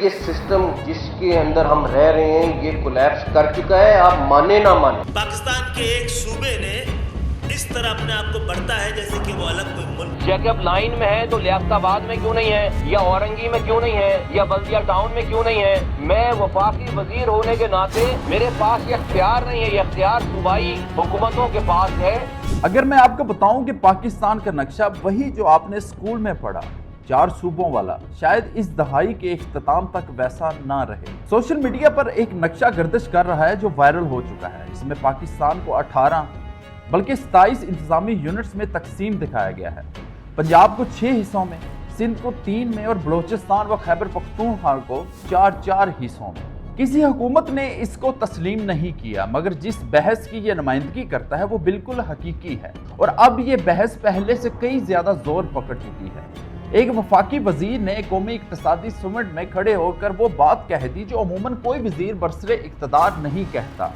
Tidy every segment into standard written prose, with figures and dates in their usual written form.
ये सिस्टम जिसके अंदर हम रह रहे हैं ये कोलैप्स कर चुका है, आप माने ना माने। पाकिस्तान के एक सूबे ने इस तरह अपने आप को बढ़ता है जैसे कि वो अलग कोई मुल्क। जैकब लाइन में है तो लियाकताबाद में क्यों नहीं है, या औरंगी में क्यों नहीं है, या बल्दिया टाउन में क्यों नहीं है। मैं वफाकी वजीर होने के नाते मेरे पास ये इख्तियार नहीं है, ये इख्तियार सूबाई हुकूमतों के पास है। अगर मैं आपको बताऊं कि पाकिस्तान का नक्शा वही जो आपने स्कूल में पढ़ा, 4 सूबों वाला, शायद इस दहाई के इख्तिताम तक वैसा ना रहे। सोशल मीडिया पर एक नक्शा गर्दिश कर रहा है जो वायरल हो चुका है। इसमें पाकिस्तान को 18 बल्कि 27 इंतजामी यूनिट्स में तकसीम दिखाया गया है। पंजाब को 6 हिस्सों में, सिंध को 3 में और बलोचिस्तान व खैबर पख्तूनख्वा को 4 हिस्सों में। किसी हुकूमत ने इसको तस्लीम नहीं किया, मगर जिस बहस की ये नुमाइंदगी करता है वो बिल्कुल हकीकी है और अब ये बहस पहले से कई ज्यादा जोर पकड़ चुकी है। एक वफाकी वजीर ने कौमी इक्तिसादी सुमिट में खड़े होकर वो बात कह दी जो अमूमन कोई वजीर बरसरे इक्तदार नहीं कहता।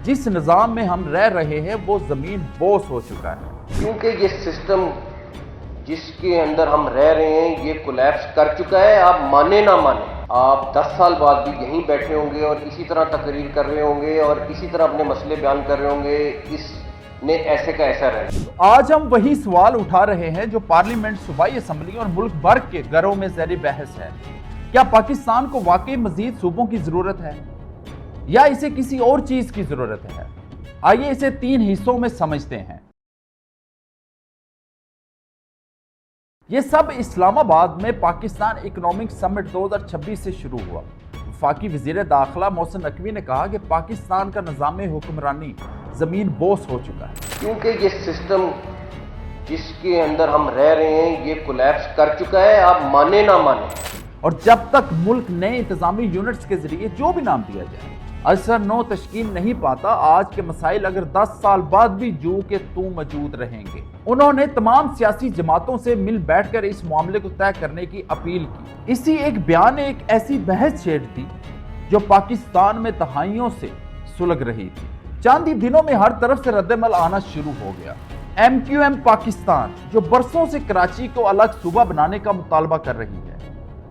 जिस निज़ाम में हम रह रहे हैं वो ज़मीन बोस हो चुका है, क्योंकि ये सिस्टम जिसके अंदर हम रह रहे हैं ये कोलैप्स कर चुका है, आप माने ना माने। आप 10 साल बाद भी यहीं बैठे होंगे और इसी तरह तकरीर कर रहे होंगे और इसी तरह अपने मसले बयान कर रहे होंगे, इसने ऐसे का ऐसा रहे। आज हम वही सवाल उठा रहे हैं जो पार्लियामेंट, सूबाई असम्बली और मुल्क भर के घरों में ज़ेर बहस है। क्या पाकिस्तान को वाकई मजीद सूबों की जरूरत है या इसे किसी और चीज की जरूरत है? आइए इसे 3 हिस्सों में समझते हैं। यह सब इस्लामाबाद में पाकिस्तान इकोनॉमिक समिट 2026 से शुरू हुआ। वफाकी वजीर दाखिला मोहसिन नकवी ने कहा कि पाकिस्तान का निज़ाम हुक्मरानी जमीन बोस हो चुका है, क्योंकि ये सिस्टम जिसके अंदर हम रह रहे हैं ये कोलैप्स कर चुका है, आप माने ना माने। और जब तक मुल्क नए इंतजामी यूनिट्स के जरिए जो भी नाम दिया जाए असर नो तश्कील नहीं पाता, आज के मसाइल अगर 10 साल बाद भी जू के तू मौजूद रहेंगे। उन्होंने तमाम सियासी जमातों से मिल बैठकर इस मामले को तय करने की अपील की। इसी एक बयान ने एक ऐसी बहस छेड़ दी जो पाकिस्तान में दहाइयों से सुलग रही थी। चंद ही दिनों में हर तरफ से रद्दमल आना शुरू हो गया। MQM पाकिस्तान, जो बरसों से कराची को अलग सूबा बनाने का मुतालबा कर रही है,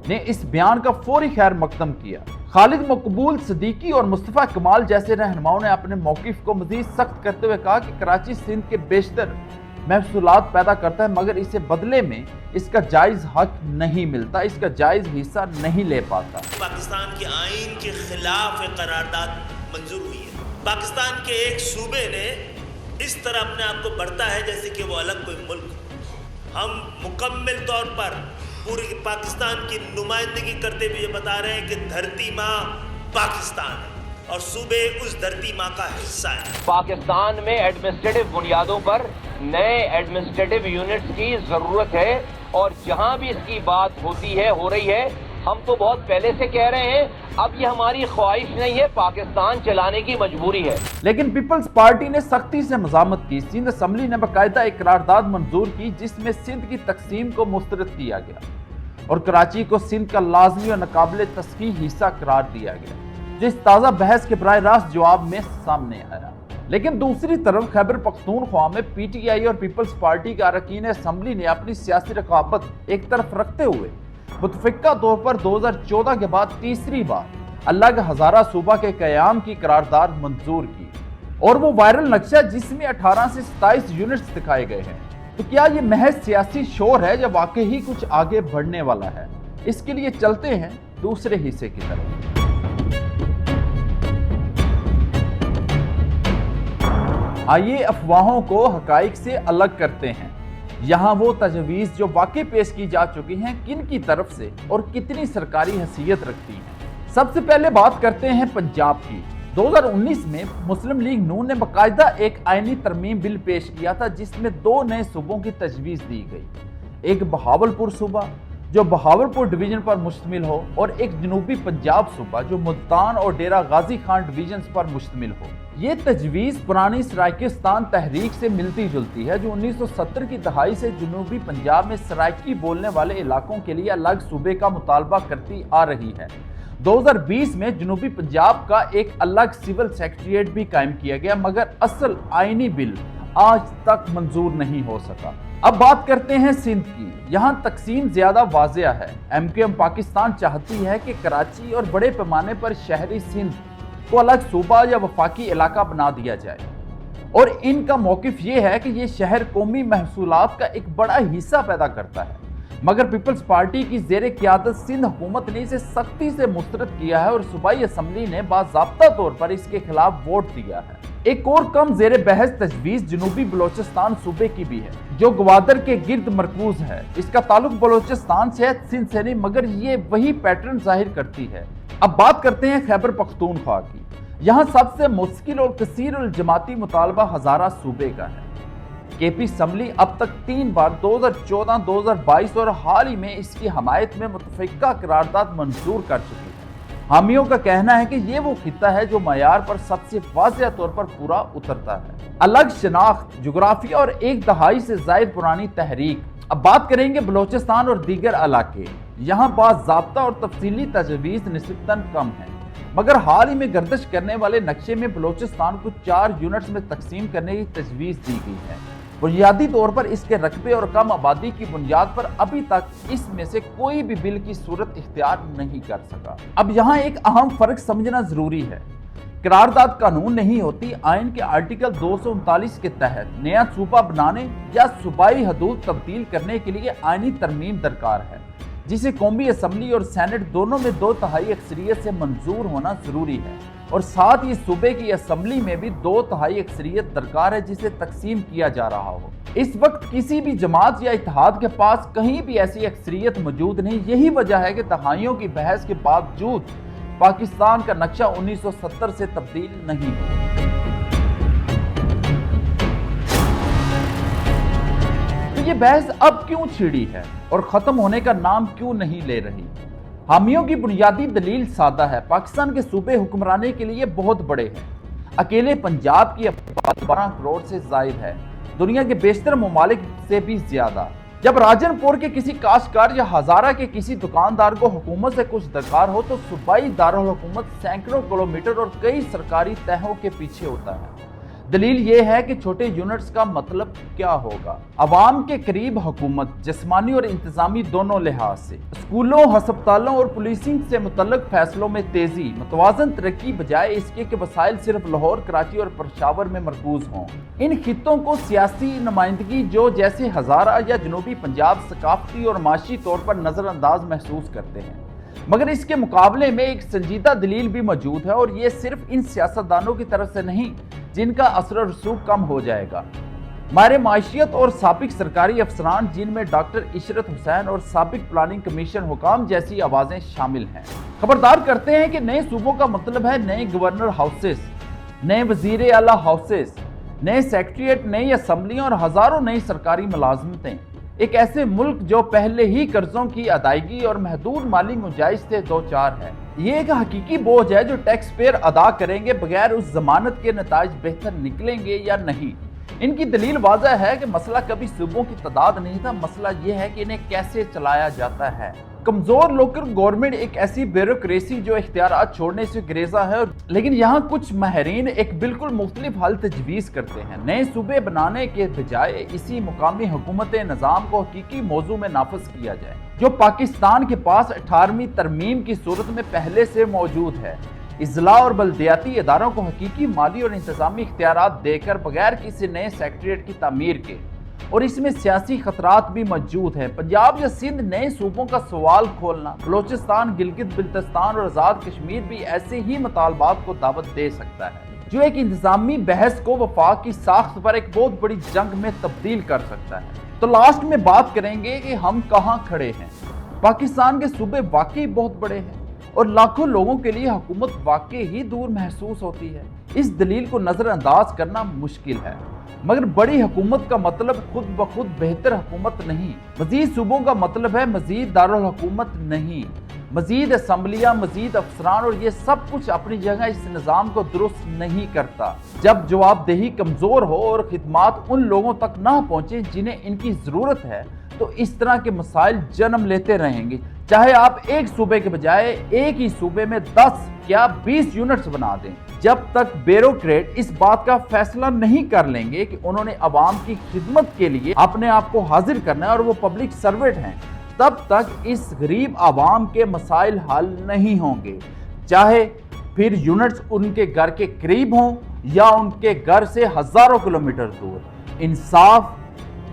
ने इस बयान का फौरी खैर मकदम किया। खालिद मकबूल सिद्दीकी और मुस्तफा कमाल जैसे रहनुमाओं ने अपने मौकिफ को मजीद सख्त करते हुए कहा कि कराची सिंध के बेशतर महसूलात पैदा करता है, मगर इसे बदले में इसका जायज हक नहीं मिलता, इसका जायज हिस्सा नहीं ले पाता। पाकिस्तान के आईन के खिलाफ एक करारदाद मंजूर हुई है। पाकिस्तान के एक सूबे ने इस तरह अपने आप को बढ़ता है जैसे कि वो अलग कोई मुल्क। हम मुकम्मल तौर पर पूरी पाकिस्तान की नुमाइंदगी करते हुए बता रहे हैं कि धरती माँ पाकिस्तान है और सूबे उस धरती माँ का हिस्सा है। पाकिस्तान में एडमिनिस्ट्रेटिव बुनियादों पर नए एडमिनिस्ट्रेटिव यूनिट्स की जरूरत है और जहां भी इसकी बात होती है, हो रही है, हम तो बहुत पहले से कह रहे हैं, अब ये हमारी ख्वाहिश नहीं है, पाकिस्तान चलाने की मजबूरी है। लेकिन पीपल्स पार्टी ने सख्ती से मज़ामत की। सिंध असम्बली ने बाकायदा एक करारदाद मंजूर की जिसमें सिंध की तकसीम को मुस्तरद किया गया और कराची को सिंध का लाजमी और नाकाबिल तस्कीह हिस्सा करार दिया गया, जिस ताज़ा बहस के बराह रास्त जवाब में सामने आया। लेकिन दूसरी तरफ खैबर पख्तूनख्वा में PTI और पीपल्स पार्टी के अरकान असम्बली ने अपनी सियासी रकाबत एक तरफ रखते हुए मुतफिका तौर पर 2014 के बाद तीसरी बार अलग हजारा सूबा के कयाम की करारदाद मंजूर की, और वो वायरल नक्शा जिसमें 18 से 27 यूनिट्स दिखाए गए हैं। तो क्या ये महज सियासी शोर है या वाकई ही कुछ आगे बढ़ने वाला है? इसके लिए चलते हैं दूसरे हिस्से की तरफ। आइए अफवाहों को हकाइक से अलग करते हैं। यहाँ वो तजवीज़ जो वाकई पेश की जा चुकी हैं किन की तरफ से और कितनी सरकारी हैसियत रखती हैं। सबसे पहले बात करते हैं पंजाब की। 2019 में मुस्लिम लीग नून ने बाकायदा एक आईनी तरमीम बिल पेश किया था जिसमें 2 नए सूबों की तजवीज़ दी गई। एक बहावलपुर सूबा जो बहावलपुर डिवीजन पर मुश्तमिल हो और एक जनूबी पंजाब सूबा जो मुल्तान और डेरा गाजी खान डिवीजन पर मुश्तमिल हो। ये तजवीज़ पुरानी सराइकिस्तान तहरीक से मिलती जुलती है जो 1970 की दहाई से जनूबी पंजाब में सराइकी बोलने वाले इलाकों के लिए अलग सूबे का मुतालबा करती आ रही है। 2020 में जनूबी पंजाब का एक अलग सिविल सेक्रेटेरिएट भी कायम किया गया, मगर असल आईनी बिल आज तक मंजूर नहीं हो सका। اب بات کرتے ہیں سندھ کی۔ یہاں تقسیم زیادہ واضح ہے۔ MQM پاکستان چاہتی ہے کہ کراچی اور بڑے پیمانے پر شہری سندھ کو الگ صوبہ یا وفاقی علاقہ بنا دیا جائے، اور ان کا موقف یہ ہے کہ یہ شہر قومی محصولات کا ایک بڑا حصہ پیدا کرتا ہے، مگر پیپلز پارٹی کی زیر قیادت سندھ حکومت نے اسے سختی سے مسترد کیا ہے اور صوبائی اسمبلی نے باضابطہ طور پر اس کے خلاف ووٹ دیا ہے۔ ایک اور کم زیر بحث تجویز جنوبی بلوچستان صوبے کی بھی ہے، جو گوادر کے گرد مرکوز ہے۔ اس کا تعلق بلوچستان سے ہے، سندھ سے نہیں، مگر یہ وہی پیٹرن ظاہر کرتی ہے۔ اب بات کرتے ہیں خیبر پختونخوا کی۔ یہاں سب سے مشکل اور کثیر الجماعتی مطالبہ ہزارہ صوبے کا ہے۔ KP اسمبلی اب تک 3 بار 2014، 2022 اور حال ہی میں اس کی حمایت میں متفقہ قرارداد منظور کر چکی ہے۔ حامیوں کا کہنا ہے کہ یہ وہ خطہ ہے جو معیار پر سب سے واضح طور پر پورا اترتا ہے۔ الگ شناخت، جغرافیہ اور 1 دہائی سے زائد پرانی تحریک۔ اب بات کریں گے بلوچستان اور دیگر علاقے۔ یہاں باضابطہ اور تفصیلی تجویز نسبتاً کم ہے، مگر حال ہی میں گردش کرنے والے نقشے میں بلوچستان کو 4 یونٹس میں تقسیم کرنے کی تجویز دی گئی ہے۔ بنیادی طور پر اس کے رقبے اور کم آبادی کی بنیاد پر ابھی تک اس میں سے کوئی بھی بل کی صورت اختیار نہیں کر سکا۔ اب یہاں ایک اہم فرق سمجھنا ضروری ہے۔ قرارداد قانون نہیں ہوتی، آئین کے آرٹیکل 239 کے تحت نیا صوبہ بنانے یا صوبائی حدود تبدیل کرنے کے لیے آئینی ترمیم درکار ہے، جسے قومی اسمبلی اور سینٹ دونوں میں 2/3 اکثریت سے منظور ہونا ضروری ہے، اور ساتھ ہی صوبے کی اسمبلی میں بھی 2/3 اکثریت درکار ہے جسے تقسیم کیا جا رہا ہو۔ اس وقت کسی بھی جماعت یا اتحاد کے پاس کہیں بھی ایسی اکثریت موجود نہیں۔ یہی وجہ ہے کہ دہائیوں کی بحث کے باوجود پاکستان کا نقشہ 1970 سے تبدیل نہیں ہوا۔ تو یہ بحث اب کیوں چھڑی ہے اور ختم ہونے کا نام کیوں نہیں لے رہی؟ حامیوں کی بنیادی دلیل سادہ ہے۔ پاکستان کے صوبے حکمرانی کے لیے بہت بڑے ہیں۔ اکیلے پنجاب کی آبادی 12 کروڑ سے زائد ہے، دنیا کے بیشتر ممالک سے بھی زیادہ۔ جب راجن پور کے کسی کاشتکار یا ہزارہ کے کسی دکاندار کو حکومت سے کچھ درکار ہو تو صوبائی دارالحکومت سینکڑوں کلومیٹر اور کئی سرکاری تہوں کے پیچھے ہوتا ہے۔ دلیل یہ ہے کہ چھوٹے یونٹس کا مطلب کیا ہوگا؟ عوام کے قریب حکومت، جسمانی اور انتظامی دونوں لحاظ سے، اسکولوں، ہسپتالوں اور پولیسنگ سے متعلق فیصلوں میں تیزی، متوازن ترقی بجائے اس کے کہ وسائل صرف لاہور، کراچی اور پشاور میں مرکوز ہوں۔ ان خطوں کو سیاسی نمائندگی جو جیسے ہزارہ یا جنوبی پنجاب ثقافتی اور معاشی طور پر نظر انداز محسوس کرتے ہیں، مگر اس کے مقابلے میں ایک سنجیدہ دلیل بھی موجود ہے، اور یہ صرف ان سیاستدانوں کی طرف سے نہیں جن کا اثر و رسوخ کم ہو جائے گا۔ ماہر معیشت اور سابق سرکاری افسران جن میں ڈاکٹر عشرت حسین اور سابق پلاننگ کمیشن حکام جیسی آوازیں شامل ہیں، خبردار کرتے ہیں کہ نئے صوبوں کا مطلب ہے نئے گورنر ہاؤسز، نئے وزیر اعلیٰ ہاؤسز، نئے سیکریٹریٹ، نئی اسمبلیاں اور ہزاروں نئی سرکاری ملازمتیں۔ ایک ایسے ملک جو پہلے ہی قرضوں کی ادائیگی اور محدود مالی گنجائش سے دوچار ہے۔ یہ ایک حقیقی بوجھ ہے جو ٹیکس پیئر ادا کریں گے بغیر اس ضمانت کے نتائج بہتر نکلیں گے یا نہیں۔ ان کی دلیل واضح ہے کہ مسئلہ کبھی صوبوں کی تعداد نہیں تھا، مسئلہ یہ ہے کہ انہیں کیسے چلایا جاتا ہے۔ کمزور لوکل گورنمنٹ ایک ایسی بیوروکریسی جو اختیارات چھوڑنے سے گریزا ہے، لیکن یہاں کچھ ماہرین ایک بالکل مختلف حل تجویز کرتے ہیں۔ نئے صوبے بنانے کے بجائے اسی مقامی حکومت نظام کو حقیقی موضوع میں نافذ کیا جائے، جو پاکستان کے پاس 18ویں ترمیم کی صورت میں پہلے سے موجود ہے۔ اضلاع اور بلدیاتی اداروں کو حقیقی مالی اور انتظامی اختیارات دے کر بغیر کسی نئے سیکریٹریٹ کی تعمیر کے، اور اس میں سیاسی خطرات بھی موجود ہیں۔ پنجاب یا سندھ نئے صوبوں کا سوال کھولنا، بلوچستان، گلگت بلتستان اور آزاد کشمیر بھی ایسے ہی مطالبات کو دعوت دے سکتا ہے، جو ایک انتظامی بحث کو وفاق کی ساخت پر ایک بہت بڑی جنگ میں تبدیل کر سکتا ہے۔ تو لاسٹ میں بات کریں گے کہ ہم کہاں کھڑے ہیں۔ پاکستان کے صوبے واقعی بہت بڑے ہیں اور لاکھوں لوگوں کے لیے حکومت واقعی ہی دور محسوس ہوتی ہے۔ اس دلیل کو نظر انداز کرنا مشکل ہے، مگر بڑی حکومت کا مطلب خود بخود بہتر حکومت نہیں۔ مزید صوبوں کا مطلب ہے مزید دارالحکومت نہیں، مزید اسمبلیاں، مزید افسران، اور یہ سب کچھ اپنی جگہ اس نظام کو درست نہیں کرتا۔ جب جواب دہی کمزور ہو اور خدمات ان لوگوں تک نہ پہنچے جنہیں ان کی ضرورت ہے، تو اس طرح کے مسائل جنم لیتے رہیں گے۔ चाहे आप एक सूबे के बजाय एक ही सूबे में 10 या 20 यूनिट्स बना दें, जब तक ब्यूरोक्रेट इस बात का फैसला नहीं कर लेंगे कि उन्होंने अवाम की खिदमत के लिए अपने आप को हाजिर करना है और वो पब्लिक सर्वेंट हैं, तब तक इस गरीब आवाम के मसाइल हल नहीं होंगे। चाहे फिर यूनिट्स उनके घर के करीब हों या उनके घर से हजारों किलोमीटर दूर, इंसाफ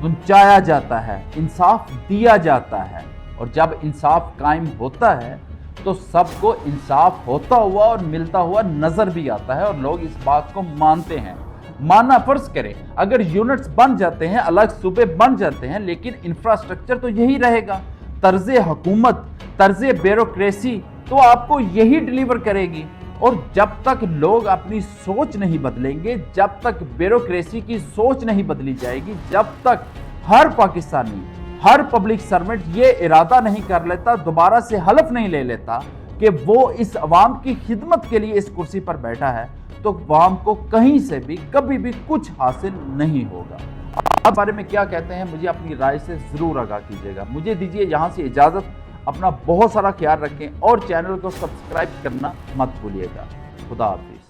पहुंचाया जाता है, इंसाफ दिया जाता है। और जब इंसाफ कायम होता है तो सबको इंसाफ होता हुआ और मिलता हुआ नजर भी आता है और लोग इस बात को मानते हैं। माना फर्ज करें अगर यूनिट्स बन जाते हैं, अलग सूबे बन जाते हैं, लेकिन इंफ्रास्ट्रक्चर तो यही रहेगा, तर्ज़े हुकूमत, तर्ज़े ब्यूरोक्रेसी तो आपको यही डिलीवर करेगी। और जब तक लोग अपनी सोच नहीं बदलेंगे, जब तक ब्यूरोक्रेसी की सोच नहीं बदली जाएगी, जब तक हर पाकिस्तानी, हर पब्लिक सर्वेंट ये इरादा नहीं कर लेता, दोबारा से हलफ नहीं ले लेता कि वो इस अवाम की खिदमत के लिए इस कुर्सी पर बैठा है, तो अवाम को कहीं से भी कभी भी कुछ हासिल नहीं होगा। आप बारे में क्या कहते हैं, मुझे अपनी राय से ज़रूर आगाह कीजिएगा। मुझे दीजिए यहाँ से इजाज़त, अपना बहुत सारा ख्याल रखें और चैनल को सब्सक्राइब करना मत भूलिएगा। खुदा हाफिज़।